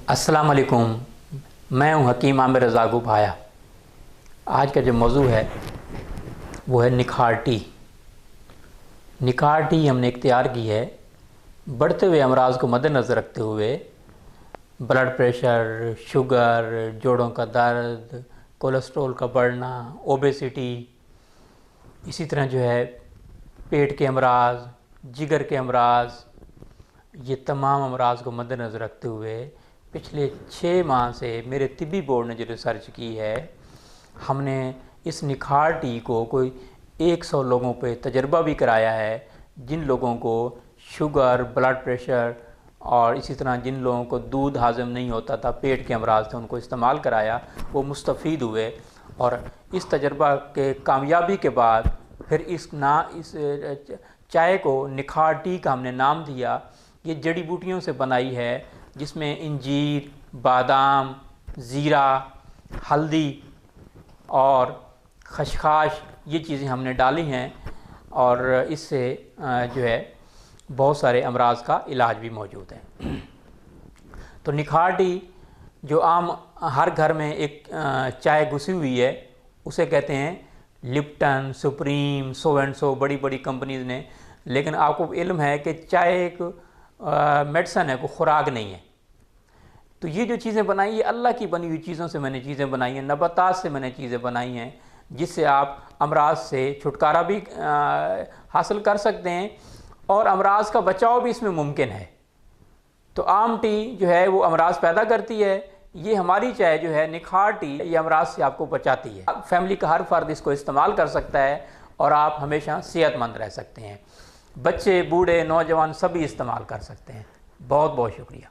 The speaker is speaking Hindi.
अस्सलाम वालेकुम। मैं हूं हकीम आमिर रज़ा भाया। आज का जो मौजू है वो है निखार टी। निखार टी हमने इख्तियार की है बढ़ते हुए अमराज को मद्देनज़र रखते हुए। ब्लड प्रेशर, शुगर, जोड़ों का दर्द, कोलेस्ट्रॉल का बढ़ना, ओबेसिटी, इसी तरह जो है पेट के अमराज, जिगर के अमराज, ये तमाम अमराज को मद्देनज़र रखते हुए पिछले 6 माह से मेरे तिब्बी बोर्ड ने जो रिसर्च की है, हमने इस निखार टी को कोई 100 लोगों पे तजर्बा भी कराया है। जिन लोगों को शुगर, ब्लड प्रेशर और इसी तरह जिन लोगों को दूध हाज़म नहीं होता था, पेट के अमराज थे, उनको इस्तेमाल कराया, वो मुस्तफ़ीद हुए। और इस तजर्बा के कामयाबी के बाद फिर इस चाय को निखार टी का हमने नाम दिया। ये जड़ी बूटियों से बनाई है जिसमें इंजीर, बादाम, ज़ीरा, हल्दी और खसखस, ये चीज़ें हमने डाली हैं और इससे जो है बहुत सारे अमराज का इलाज भी मौजूद है। तो निखार टी जो आम हर घर में एक चाय घुसी हुई है, उसे कहते हैं Lipton, supreme, so and so, बड़ी बड़ी कंपनीज़ ने। लेकिन आपको इल्म है कि चाय एक मेडिसन है, कोई खुराक नहीं है। तो ये जो चीज़ें बनाई, ये अल्लाह की बनी हुई चीज़ों से मैंने चीज़ें बनाई हैं, नबातात से मैंने चीज़ें बनाई हैं, जिससे आप अमराज से छुटकारा भी हासिल कर सकते हैं और अमराज का बचाव भी इसमें मुमकिन है। तो आम टी जो है वो अमराज पैदा करती है, ये हमारी चाय जो है निखार टी, ये अमराज से आपको बचाती है। फैमिली का हर फर्द इसको इस्तेमाल कर सकता है और आप हमेशा सेहतमंद रह सकते हैं। बच्चे, बूढ़े, नौजवान सभी इस्तेमाल कर सकते हैं। बहुत बहुत शुक्रिया।